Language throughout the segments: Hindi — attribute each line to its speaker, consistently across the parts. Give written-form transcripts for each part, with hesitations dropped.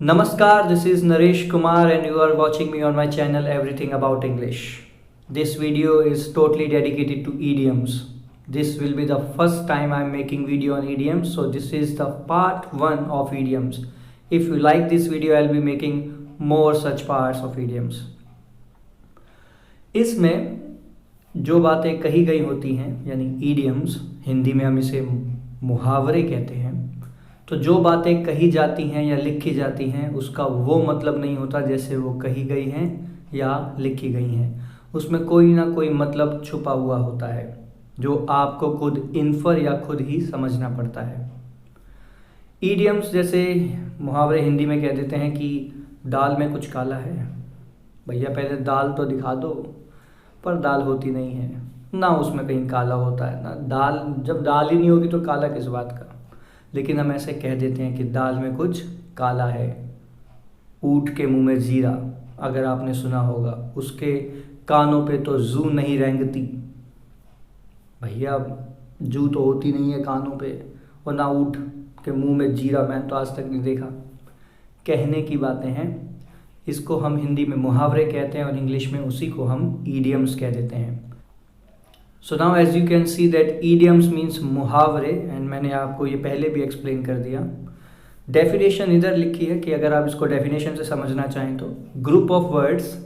Speaker 1: Namaskar, this is Naresh Kumar and you are watching me on my channel Everything About English. This video is totally dedicated to idioms. This will be the first time I am making video on idioms, so this is the part 1 of idioms. If you like this video, I will be making more such parts of idioms. इसमें जो बातें कही गई होती हैं यानी idioms, हिंदी में हम इसे मुहावरे कहते हैं, तो जो बातें कही जाती हैं या लिखी जाती हैं उसका वो मतलब नहीं होता जैसे वो कही गई हैं या लिखी गई हैं। उसमें कोई ना कोई मतलब छुपा हुआ होता है जो आपको खुद इन्फर या खुद ही समझना पड़ता है। ईडियम्स जैसे मुहावरे हिंदी में कह देते हैं कि दाल में कुछ काला है। भैया पहले दाल तो दिखा दो, पर दाल होती नहीं है ना, उसमें कहीं काला होता है ना दाल। जब दाल ही नहीं होगी तो काला किस बात का। लेकिन हम ऐसे कह देते हैं कि दाल में कुछ काला है। ऊँट के मुंह में जीरा, अगर आपने सुना होगा, उसके कानों पे तो जू नहीं रेंगती। भैया जू तो होती नहीं है कानों पे, और ना ऊँट के मुंह में जीरा, मैंने तो आज तक नहीं देखा। कहने की बातें हैं, इसको हम हिंदी में मुहावरे कहते हैं और इंग्लिश में उसी को हम ईडियम्स कह देते हैं। So now as you can see that idioms means मुहावरे, एंड मैंने आपको ये पहले भी एक्सप्लेन कर दिया। डेफिनेशन इधर लिखी है कि अगर आप इसको डेफिनेशन से समझना चाहें तो group of words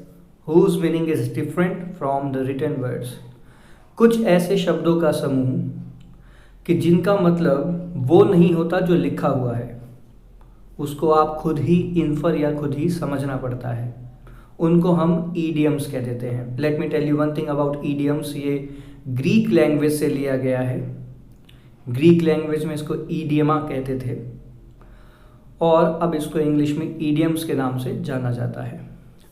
Speaker 1: whose meaning is different from the written words. कुछ ऐसे शब्दों का समूह कि जिनका मतलब वो नहीं होता जो लिखा हुआ है, उसको आप खुद ही इन्फर या खुद ही समझना पड़ता है, उनको हम ईडियम्स कह देते हैं। Let me tell you one thing about idioms. ये ग्रीक लैंग्वेज से लिया गया है। ग्रीक लैंग्वेज में इसको ईडियमा कहते थे और अब इसको इंग्लिश में ईडियम्स के नाम से जाना जाता है।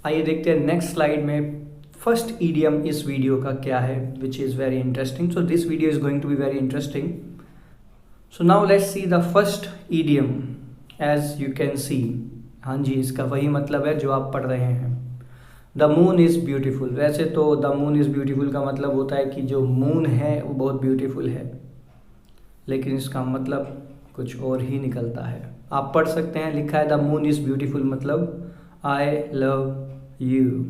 Speaker 1: आइए देखते हैं नेक्स्ट स्लाइड में फर्स्ट ईडियम इस वीडियो का क्या है, which is very interesting. So this video is going to be very interesting. So now let's see the first idiom. As you can see, हाँ जी, इसका वही मतलब है जो आप पढ़ रहे हैं। The moon is beautiful. वैसे तो द मून इज़ ब्यूटीफुल का मतलब होता है कि जो मून है वो बहुत ब्यूटीफुल है, लेकिन इसका मतलब कुछ और ही निकलता है। आप पढ़ सकते हैं, लिखा है द मून इज़ ब्यूटीफुल, मतलब आई लव यू।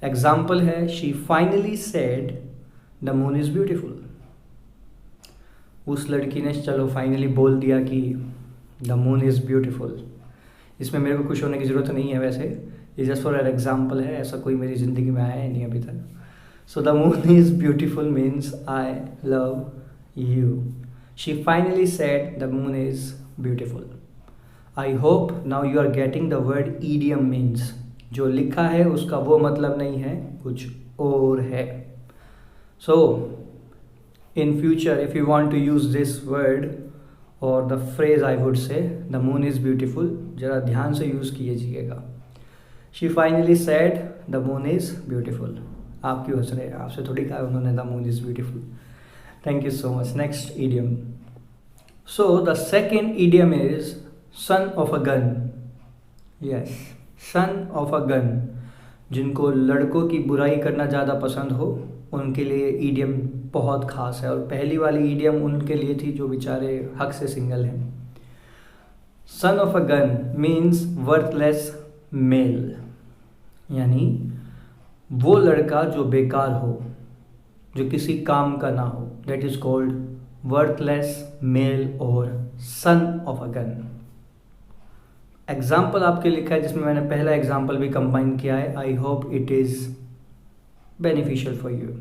Speaker 1: एग्जाम्पल है, she finally said the moon is beautiful. उस लड़की ने चलो फाइनली बोल दिया कि द मून इज़ ब्यूटीफुल। इसमें मेरे को खुश होने की ज़रूरत नहीं है, वैसे ये जस्ट फॉर एन एग्जाम्पल है, ऐसा कोई मेरी ज़िंदगी में आया है नहीं अभी तक। So the moon is beautiful means I love you. She finally said the moon is beautiful. I hope now you are getting the word idiom means. जो लिखा है उसका वो मतलब नहीं है, कुछ और है। So in future if you want to use this word और the phrase, I would say the moon is beautiful, ज़रा ध्यान से यूज़ कीजिएगा। She finally said the moon is beautiful. आप क्यों हंस रहे हैं? आपसे थोड़ी कहा उन्होंने the moon is beautiful. Thank you so much. Next idiom. So the second idiom is son of a gun. Yes, son of a gun. जिनको लड़कों की बुराई करना ज़्यादा पसंद हो उनके लिए ईडियम बहुत ख़ास है, और पहली वाली ईडियम उनके लिए थी जो बेचारे हक से सिंगल हैं। Son of a gun means worthless male, यानी वो लड़का जो बेकार हो, जो किसी काम का ना हो, that is called worthless male और son of a gun. Example आपके लिखा है जिसमें मैंने पहला एग्जाम्पल भी कंबाइन किया है। आई hope it is beneficial for you.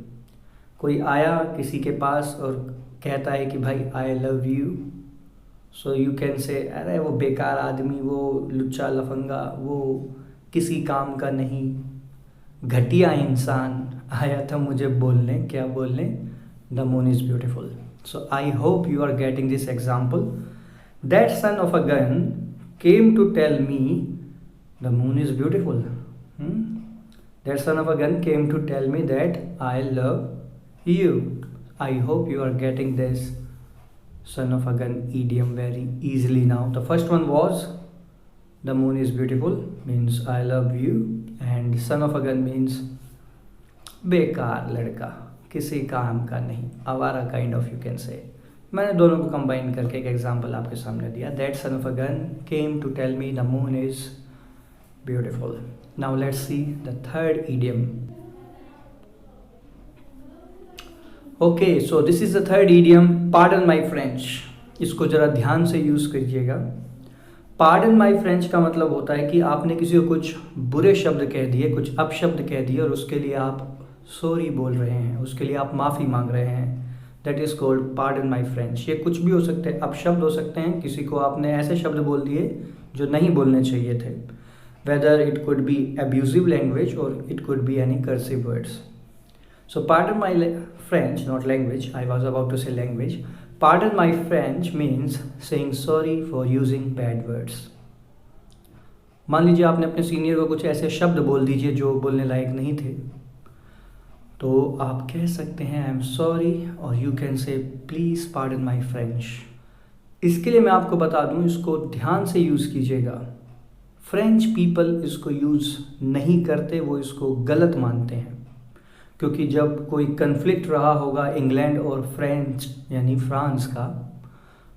Speaker 1: कोई आया किसी के पास और कहता है कि भाई आई love you, so you can से अरे वो बेकार आदमी, वो लुच्चा लफंगा, वो किसी काम का नहीं, घटिया इंसान आया था मुझे बोलने, क्या बोलने, the moon is beautiful. So I hope you are getting this example. That son of a gun came to tell me the moon is beautiful. That son of a gun came to tell me that I love you. I hope you are getting this son of a gun idiom very easily now. The first one was the moon is beautiful means I love you, and son of a gun means बेकार लड़का, किसी काम का नहीं, आवारा काइंड ऑफ, यू कैन से। मैंने दोनों को कंबाइन करके एक एग्जांपल आपके सामने दिया. That son of a gun came to tell me the moon is beautiful. Now let's see the third idiom. Okay, so this is the third idiom, pardon my French. इसको जरा ध्यान से यूज़ कीजिएगा. पार्डन माई फ्रेंच का मतलब होता है कि आपने किसी को कुछ बुरे शब्द कह दिए, कुछ अपशब्द कह दिए और उसके लिए आप सॉरी बोल रहे हैं, उसके लिए आप माफ़ी मांग रहे हैं. That is called pardon my French. ये कुछ भी हो सकते हैं, अपशब्द हो सकते हैं, किसी को आपने ऐसे शब्द बोल दिए जो नहीं बोलने चाहिए थे. Whether it could be abusive language और it could be any cursive words. So pardon my French, not language, I was about to say language. Pardon my French means saying sorry for using bad words. मान लीजिए आपने अपने सीनियर को कुछ ऐसे शब्द बोल दीजिए जो बोलने लायक नहीं थे, तो आप कह सकते हैं आई एम सॉरी, और यू कैन से प्लीज़ पार्डन माई फ्रेंच. इसके लिए मैं आपको बता दूं, इसको ध्यान से यूज़ कीजिएगा. फ्रेंच पीपल इसको यूज़ नहीं करते, वो इसको गलत मानते हैं. क्योंकि जब कोई कन्फ्लिक्ट रहा होगा इंग्लैंड और फ्रेंच यानी फ्रांस का,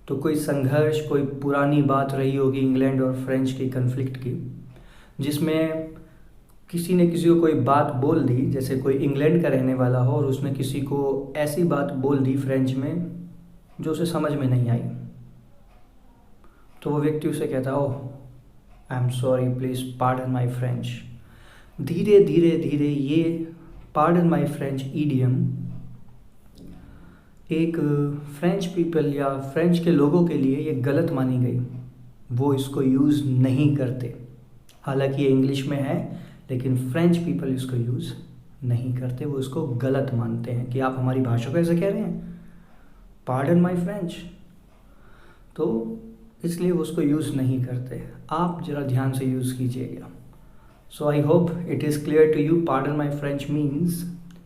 Speaker 1: तो कोई संघर्ष, कोई पुरानी बात रही होगी इंग्लैंड और फ्रेंच की कन्फ्लिक्ट की, जिसमें किसी ने किसी को कोई बात बोल दी. जैसे कोई इंग्लैंड का रहने वाला हो और उसने किसी को ऐसी बात बोल दी फ्रेंच में जो उसे समझ में नहीं आई, तो वो व्यक्ति उसे कहता oh I am sorry, please pardon my French. धीरे धीरे धीरे ये पार्डन माई फ्रेंच ईडियम एक फ्रेंच पीपल या फ्रेंच के लोगों के लिए ये गलत मानी गई. वो इसको यूज़ नहीं करते. हालांकि ये इंग्लिश में है, लेकिन फ्रेंच पीपल इसको यूज़ नहीं करते. वो इसको गलत मानते हैं कि आप हमारी भाषा को ऐसे कह रहे हैं, पार्डन माई फ्रेंच. तो इसलिए वो उसको यूज़ नहीं करते. आप ज़रा ध्यान से यूज़ कीजिएगा. So I hope it is clear to you. Pardon my French means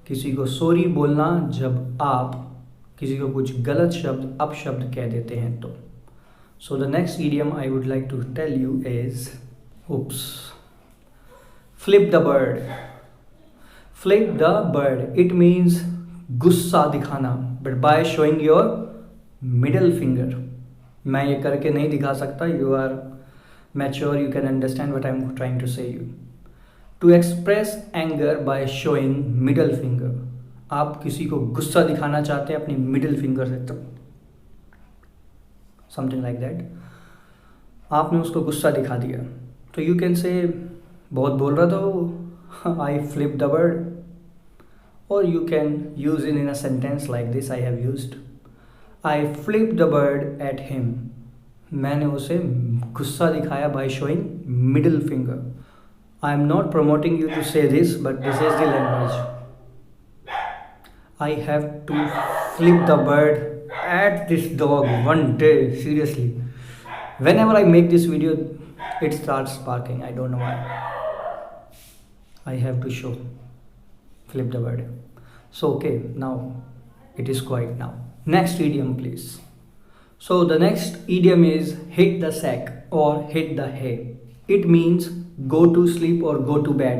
Speaker 1: किसी को सॉरी बोलना जब आप किसी को कुछ गलत शब्द, अपशब्द कह देते हैं तो. So the next idiom I would like to tell you is oops. Flip the bird. Flip the bird, it means गुस्सा दिखाना, but by showing your middle finger. मैं ये करके नहीं दिखा सकता. You are mature, you can understand what I am trying to say you. To express anger by showing middle finger. आप किसी को गुस्सा दिखाना चाहते हैं अपनी मिडिल फिंगर से, तब समथिंग लाइक दैट. आपने उसको गुस्सा दिखा दिया, तो यू कैन से बहुत बोल रहा था आई फ्लिप द बर्ड. और you can use in a sentence like this I have used I flip the bird at him. मैंने उसे गुस्सा दिखाया by showing middle finger. I am not promoting you to say this, but this is the language. I have to flip the bird at this dog one day, seriously. Whenever I make this video, it starts barking. I don't know why. I have to show flip the bird. So okay, now it is quiet now. Next idiom, please. So the next idiom is hit the sack or hit the hay. It means go to sleep or go to bed.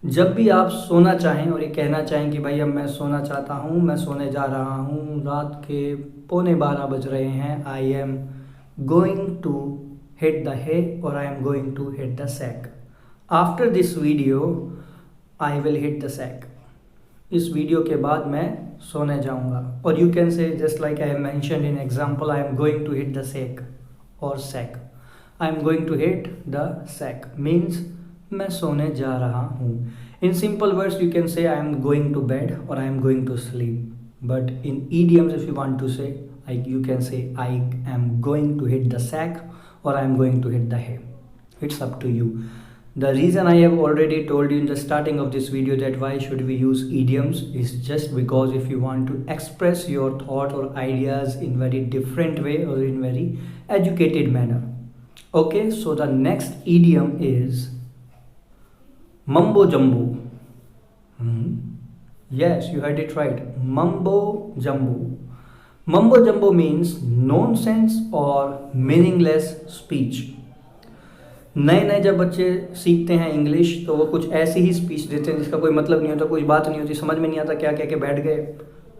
Speaker 1: जब भी आप सोना चाहें और ये कहना चाहें कि भाई अब मैं सोना चाहता हूँ, मैं सोने जा रहा हूँ, रात के 11:15 बज रहे हैं, I am going to hit the hay और I am going to hit the sack. After this video I will hit the sack. इस वीडियो के बाद मैं सोने जाऊँगा. और you can say just like I have mentioned in example, I am going to hit the sack और sack. I am going to hit the sack means मैं सोने जा रहा हूँ. In simple words you can say I am going to bed or I am going to sleep. But in idioms if you want to say, you can say I am going to hit the sack or I am going to hit the hay. It's up to you. The reason I have already told you in the starting of this video that why should we use idioms is just because if you want to express your thought or ideas in very different way or in very educated manner. Okay, so the next idiom is mumbo jumbo. Yes, you heard it right. Mumbo jumbo. Mumbo jumbo means nonsense or meaningless speech. नए नए जब बच्चे सीखते हैं इंग्लिश तो वो कुछ ऐसी ही स्पीच देते हैं जिसका कोई मतलब नहीं होता, कोई बात नहीं होती, समझ में नहीं आता, क्या कह के बैठ गए.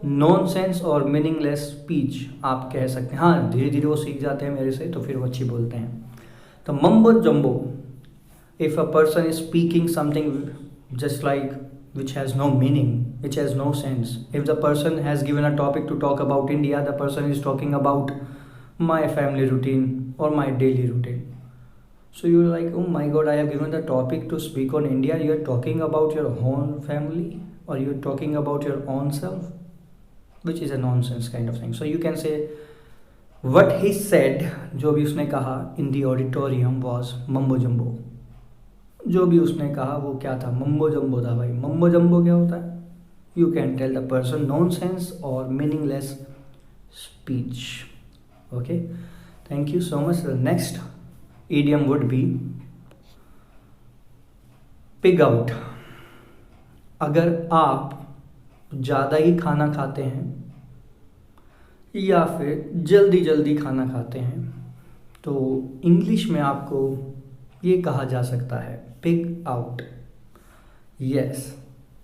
Speaker 1: नॉनसेंस और मीनिंगलेस स्पीच आप कह सकते हैं। हाँ, धीरे धीरे वो सीख जाते हैं मेरे से, तो फिर वो अच्छी बोलते हैं। तो mumbo jumbo, if a person is speaking something just like which has no meaning, which has no sense. If the person has given a topic to talk about India, the person is talking about my family routine or my daily routine. So you're like, oh my god, I have given the topic to speak on India. You're talking about your own family or you're talking about your own self, which is a nonsense kind of thing. So you can say what he said, जो भी उसने कहा in the auditorium was mumbo jumbo. जो भी उसने कहा वो क्या था, मम्बो जम्बो था भाई। मम्बो जम्बो क्या होता है? You can tell the person nonsense और meaningless speech. Okay, thank you so much. The next idiom would be pig out. अगर आप ज़्यादा ही खाना खाते हैं या फिर जल्दी जल्दी खाना खाते हैं तो इंग्लिश में आपको ये कहा जा सकता है pig out. Yes,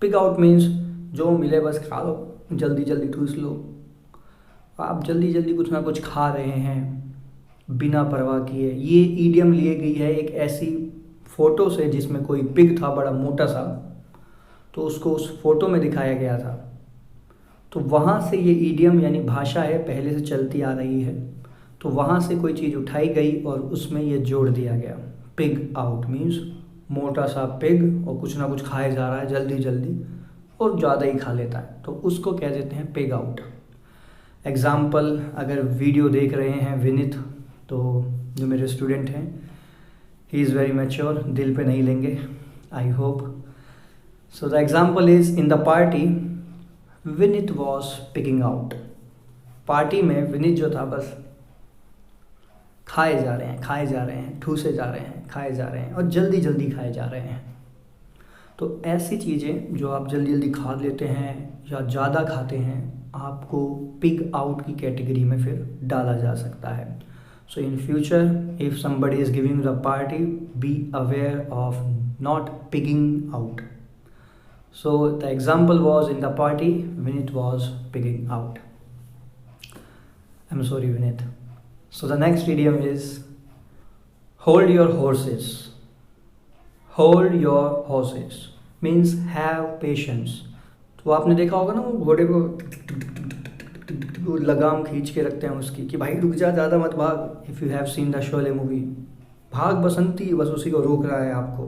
Speaker 1: pig out means जो मिले बस खा लो, जल्दी जल्दी ठूस लो। आप जल्दी जल्दी कुछ ना कुछ खा रहे हैं बिना परवाह किए। ये ईडियम लिए गई है एक ऐसी फ़ोटो से जिसमें कोई पिग था बड़ा मोटा सा, तो उसको उस फोटो में दिखाया गया था। तो वहाँ से ये ईडियम यानी भाषा है पहले से चलती आ रही है, तो वहाँ से कोई चीज़ उठाई गई और उसमें ये जोड़ दिया गया। पिग आउट मीन्स मोटा सा पिग और कुछ ना कुछ खाया जा रहा है जल्दी जल्दी और ज़्यादा ही खा लेता है, तो उसको कह देते हैं पिग आउट। एग्ज़ाम्पल, अगर वीडियो देख रहे हैं विनीत, तो जो मेरे स्टूडेंट हैं, ही इज़ वेरी मैच्योर, दिल पे नहीं लेंगे, I hope. So the example is in the party Vineet was picking out. Party में विनीत जो था बस खाए जा रहे हैं, ठूसे जा रहे हैं, खाए जा रहे हैं और जल्दी जल्दी खाए जा रहे हैं। तो ऐसी चीज़ें जो आप जल्दी जल्दी खा लेते हैं या ज़्यादा खाते हैं, आपको पिग आउट की कैटेगरी में फिर डाला जा सकता है। So in future if somebody is giving the party, be aware of not pigging out. So the example was in the party Vineet was pigging out. I am sorry Vineet. So the next idiom is hold your horses. Hold your horses means have patience. तो आपने देखा होगा ना वो घोड़े को लगाम खींच के रखते हैं उसकी कि भाई रुक जा, ज़्यादा मत भाग। If you have seen the Sholay movie, भाग बसंती, बस उसी को रोक रहा है आपको।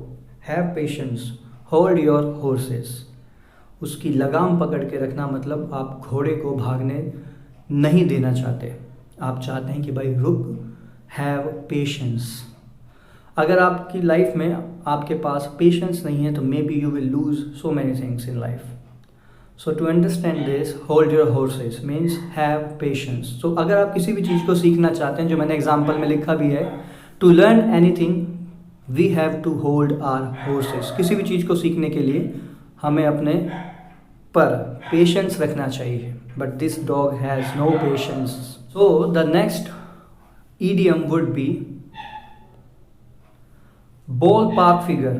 Speaker 1: Have patience, hold your horses, उसकी लगाम पकड़ के रखना मतलब आप घोड़े को भागने नहीं देना चाहते, आप चाहते हैं कि भाई रुक, हैव पेशेंस। अगर आपकी लाइफ में आपके पास पेशेंस नहीं है तो maybe you will lose so many things in life. So to understand this, hold your horses means have patience. So अगर आप किसी भी चीज़ को सीखना चाहते हैं, जो मैंने एग्जाम्पल में लिखा भी है, to learn anything we have to hold our horses. किसी भी चीज़ को सीखने के लिए हमें अपने पर पेशेंस रखना चाहिए, but this dog has no patience. So the next idiom would be ballpark figure.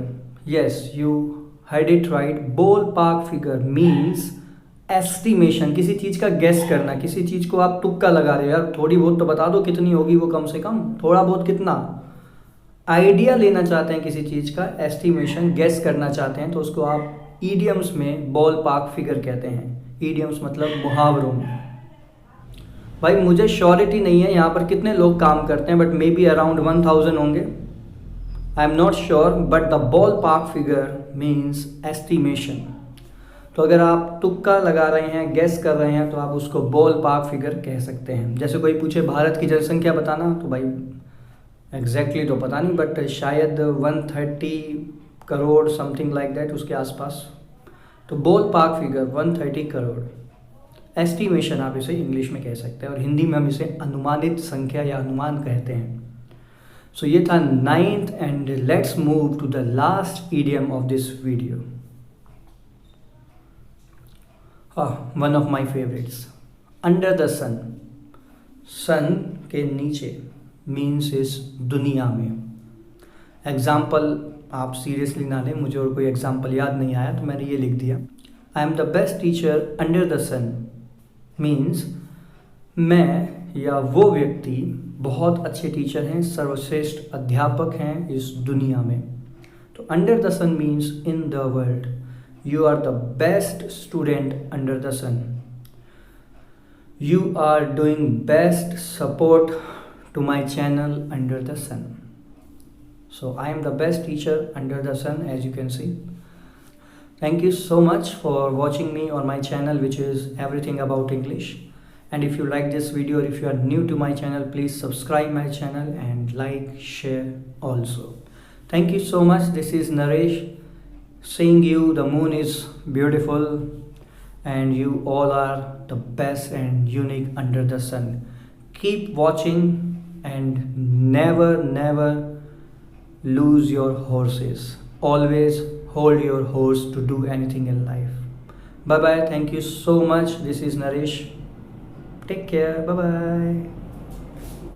Speaker 1: Yes, you heard it right. Ballpark figure means estimation, किसी चीज़ का गेस करना, किसी चीज़ को आप तुक्का लगा रहे हो, यार थोड़ी बहुत तो बता दो कितनी होगी वो, कम से कम थोड़ा बहुत कितना, आइडिया लेना चाहते हैं किसी चीज़ का, एस्टिमेशन गेस करना चाहते हैं, तो उसको आप ईडियम्स में बॉल पार्क फिगर कहते हैं। ईडियम्स मतलब मुहावरों में। भाई मुझे श्योरिटी नहीं है यहाँ पर कितने लोग काम करते हैं, बट मे बी अराउंड 1000 होंगे, I am not sure, but the ball park figure means estimation. तो अगर आप तुक्का लगा रहे हैं, गेस कर रहे हैं, तो आप उसको बॉल पार्क फिगर कह सकते हैं। जैसे कोई पूछे भारत की जनसंख्या बताना, तो भाई एग्जैक्टली तो पता नहीं, बट शायद 130 करोड़ समथिंग लाइक दैट, उसके आसपास। तो ball park figure 130 crore. Estimation आप इसे इंग्लिश में कह सकते हैं, और हिंदी में हम इसे अनुमानित संख्या या अनुमान कहते हैं। सो ये था 9th, and let's move to the last idiom of this video. One of my favourites, under the sun. Sun के नीचे मीन्स इस दुनिया में। एग्जाम्पल आप सीरियसली ना लें, मुझे और कोई एग्जाम्पल याद नहीं आया तो मैंने ये लिख दिया। I am the best teacher under the sun means मैं या वो व्यक्ति बहुत अच्छे टीचर हैं, सर्वश्रेष्ठ अध्यापक हैं इस दुनिया में। तो under the sun means in the world, you are the best student under the sun, you are doing best support to my channel under the sun. So I am the best teacher under the sun, as you can see. Thank you so much for watching me on my channel, which is everything about English. And if you like this video, or if you are new to my channel, please subscribe my channel and like, share also. Thank you so much. This is Naresh seeing you. The moon is beautiful and you all are the best and unique under the sun. Keep watching and never lose your horses. Always hold your horse to do anything in life. Bye bye. Thank you so much. This is Naresh. Take care. Bye bye.